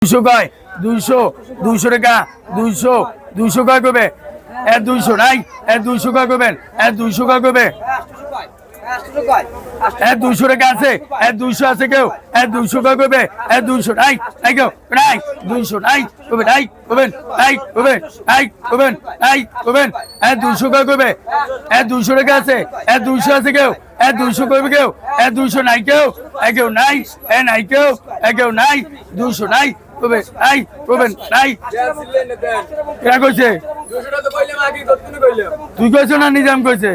200 কয় 200 টাকা 200 কয় করবে 200 নাই 200 কয় করবেন 200 কয় করবে 200 টাকা আছে 200 আছে কেউ 200 কয় করবে 200 নাই নাই কেউ নাই 200 নাই করবে নাই করবেন নাই করবেন নাই করবেন নাই করবেন 200 কয় করবে 200 টাকা আছে 200 আছে কেউ 200 করবে কেউ 200 নাই কেউ কেউ নাই নাই কেউ নাই 200 নাই করবে নাই করবেন নাই কেনা কইছে তুই কইছ না নিজাম কইছে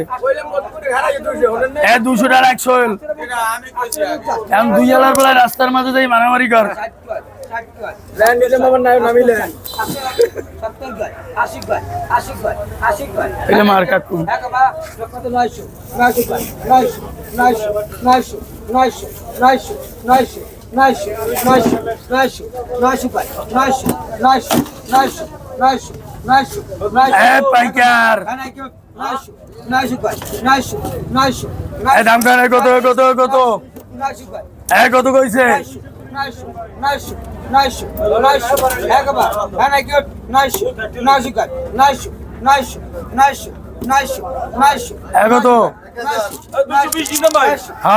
200 টাকা 100 হল এখন 2 হাজার বেলা রাস্তার মাঝে যাই মারামারি কর মার কাকু 900 পাইকার দাম কত কত কত কত কইছে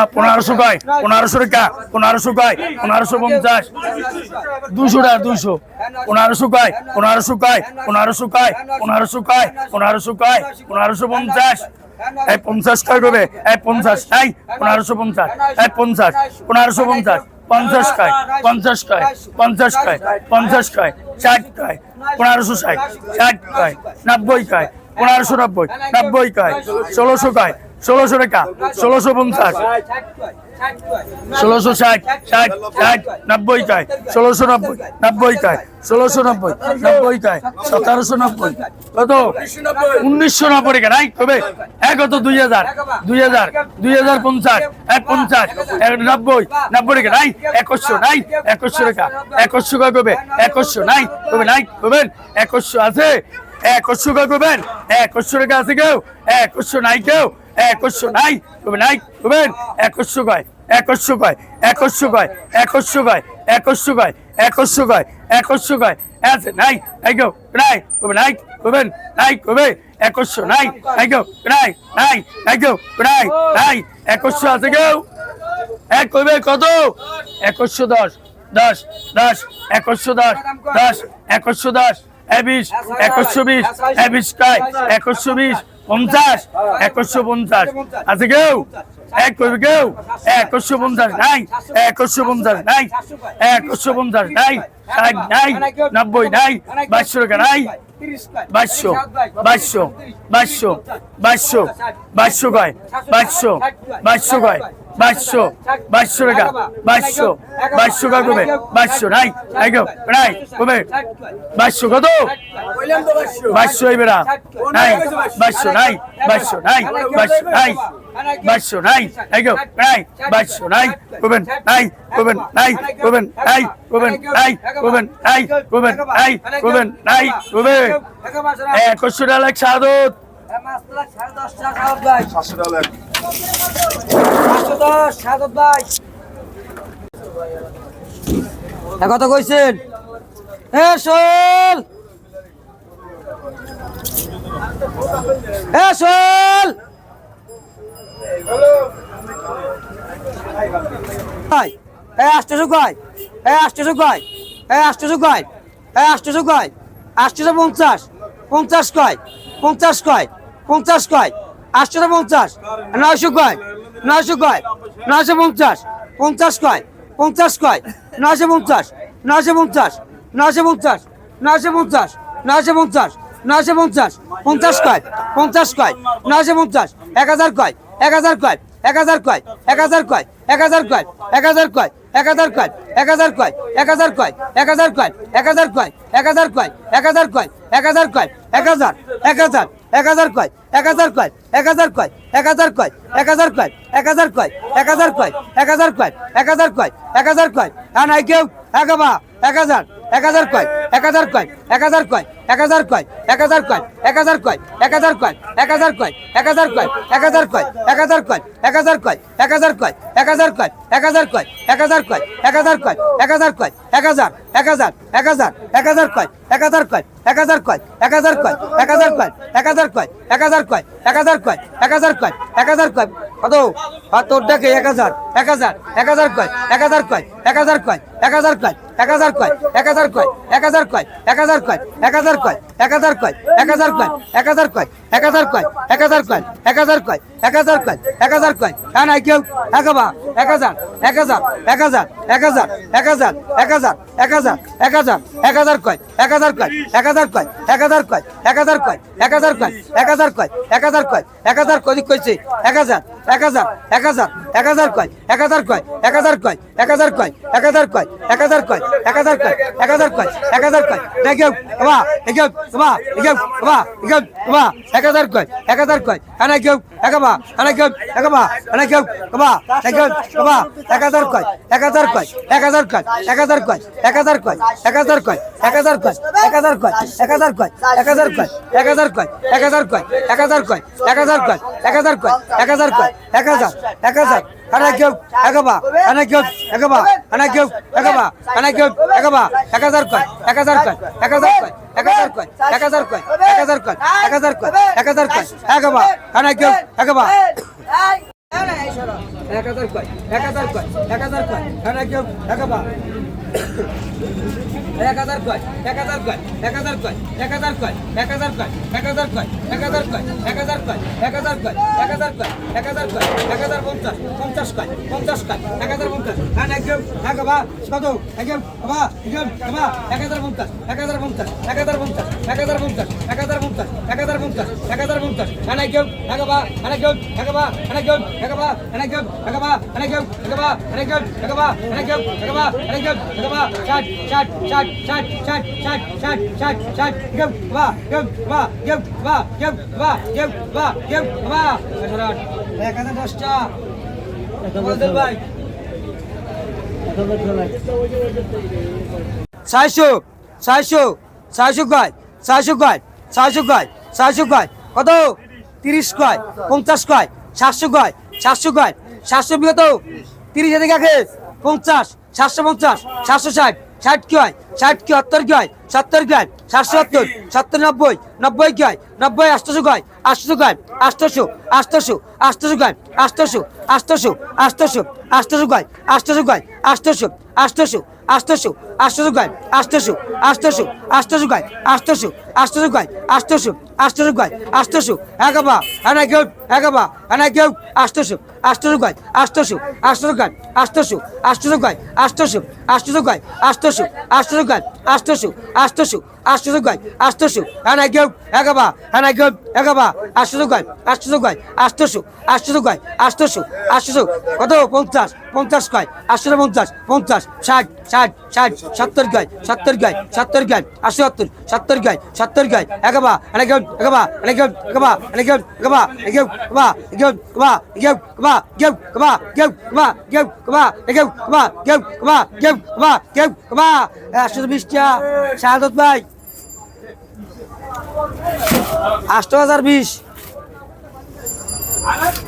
1500 কয় 1500 টাকা 1500 কয় 1550 200 টাকা 200 1500 কয় 1500 কয় 1500 কয় 1500 কয় 1500 কয় 1550 50 কয় করবে 50 নাই 1550 50 1550 50 কয় 50 কয় 50 কয় 50 কয় 60 কয় 1560 60 কয় 90 কয় 1590 90 কয় 1600 কয় 1600 টাকা 1650 1660 60 60 90 কয় 1690 90 কয় 1690 90 কয় 1790 কত 1990 টাকা নাই কবে কত 2000 2000 2050 50 90 90 টাকা নাই 2100 নাই 2100 টাকা 2100 কয় কবে 2100 নাই কবে নাই কবেন 2100 আছে 2100 কয় কবেন 2100 টাকা আছে কেউ 2100 নাই কেউ 2100 নাই কবে নাই কবেন 2100 কয় 2100 কয় 2100 কয় 2100 কয় 2100 কয় 2100 কয় 2100 কয় আছে নাই নাই কেউ নাই কবে নাই কবেন নাই কবে 2100 নাই নাই কেউ নাই নাই নাই কেউ নাই নাই 2100 আছে কেউ এক কবে কত 2110 10 10 2110 10 2110 20 2120 20 কয় 2120 50 2150 আছে কেউ এক করবে কেউ 2150 নাই 2150 নাই 2150 নাই 60 নাই 90 নাই 2200 টাকা নাই 2200 2200 2200 2200 2200 কয় 2200 2200 কয় 2200 2200 টাকা 2200 2200 কয় কবে 2200 নাই নাই কেউ নাই কবে 2200 কত 2200 এবারে নাই 2200 নাই 2200 নাই 2200 নাই 2200 নাই নাই কেউ নাই 2200 নাই কবেন নাই কবেন নাই কবেন নাই কবেন নাই কবেন নাই কবেন নাই কবেন নাই কবে 2100 টাকা লাখ সাদত কত কইছেন শোল শোল আষ্টশো কয় 850 50 কয় 50 কয় 50 কয় 850 900 কয় 900 কয় 950 50 কয় 50 কয় 950 950 950 950 950 950 50 কয় 50 কয় 950 1000 কয় 1000 কয় 1000 কয় 1000 কয় 1000 কয় 1000 কয় 1000 কয় 1000 কয় 1000 কয় 1000 কয় 1000 কয় 1000 কয় 1000 কয় 1000 কয় 1000 1000 1000 কয় 1000 কয় 1000 কয় 1000 কয় 1000 কয় 1000 কয় 1000 কয় 1000 কয় 1000 কয় 1000 কয় নাই কেউ একাবা 1000 1000 কয় 1000 কয় 1000 কয় 1000 কয় 1000 কয় 1000 কয় 1000 কয় 1000 কয় 1000 কয় 1000 কয় 1000 কয় 1000 কয় 1000 কয় 1000 কয় 1000 কয় 1000 কয় 1000 কয় 1000 কয় 1000 1000 1000 1000 কয় 1000 কয় 1000 কয় 1000 কয় 1000 কয় 1000 কয় 1000 কয় 1000 কয় 1000 কয় 1000 কয় কত তোর দেখে 1000 1000 1000 কয় 1000 কয় 1000 কয় 1000 কয় 1000 কয় 1000 কয় 1000 কয় 1000 কয় 1000 কয় 1000 কয় 1000 কয় 1000 কয় 1000 কয় 1000 কয় 1000 কয় 1000 কয় 1000 কয় না কেউ একাবা 1000 1000 1000 1000 1000 1000 1000 1000 1000 কয় 1000 কয় 1000 কয় 1000 কয় 1000 কয় 1000 কয় 1000 কয় 1000 কয় 1000 কয় কইছে 1000 1000 1000 1000 কয় 1000 কয় 1000 কয় 1000 কয় 1000 কয় 1000 কয় 1000 কয় 1000 কয় 1000 কয় দেখো বাবা দেখো বাবা দেখো বাবা দেখো বাবা 1000 কয় 1000 কয় আনা কেউ একাবা আনা কেউ একাবা আনা কেউ বাবা দেখো বাবা 1000 কয় 1000 কয় 1000 কয় 1000 কয় 1000 কয় 1000 কয় 1000 কয় 1000 কয় 1000 কয় 1000 কয় 1000 কয় 1000 কয় 1000 কয় 1000 কয় 1000 কয় 1000 কয় 1000 1000 আনা কেউ একাবা আনা কেউ একাবা আনা কেউ একাবা আনা কেউ একাবা 1000 কয় 1000 কয় 1000 কয় 1000 কয় 1000 কয় 1000 কয় 1000 কয় 1000 কয় একাবা আনা কেউ একাবা 1000 কয় 1000 কয় 1000 কয় আনা কেউ একাবা 1000 কয় 1000 কয় 1000 কয় 1000 কয় 1000 কয় 1000 কয় 1000 কয় 1000 কয় 1000 কয় 1000 কয় 1000 কয় 1050 50 কয় 50 কয় 1050 আনা কেউ একাবা কত একেম বাবা একেম বাবা 1050 1050 1050 1050 1050 1050 1050 আনা কেউ একাবা আনা কেউ একাবা আনা কেউ একাবা আনা কেউ একাবা আনা কেউ একাবা আনা কেউ একাবা আনা কেউ একাবা আনা কেউ একাবা 60 গেম বা গেম বা গেম বা গেম বা গেম বা গেম বা 1010টা বদল ভাই 600 কয় 600 কয় 600 কয় 600 কয় কত 30 কয় 50 কয় 700 কয় 700 কয় 700 বিগত 30 এর দিকে 50 750 760 60 কয় 60 কি 70 কয় 70 কয় 770 70 90 90 কয় 90 800 কয় 800 কয় 800 800 800 কয় 800 800 800 800 কয় 800 কয় 800 800 800 800 কয় 800 800 800 কয় 800 800 কয় 800 800 কয় 800 একাবা আনা কেউ একাবা আনা কেউ 800 800 কয় 800 800 কয় 800 800 কয় 800 800 কয় 800 800 কয় 800 800 800 কয় 800 আনা কেউ একাবা আনা কেউ একাবা 800 কয় 800 কয় 800 800 কয় 800 800 কত 50 50 কয় 850 50 60 60 60 70 কয় 70 কয় 70 কয় 78 70 কয় 70 কয় একাবা আনা কেউ একাবা আনা কেউ একাবা আনা কেউ একাবা কেউ একাবা কেউ একাবা কেউ একাবা কেউ একাবা কেউ একাবা কেউ একাবা কেউ একাবা কেউ একাবা কেউ একাবা কেউ একাবা 120টা শাহাদত ভাই 8020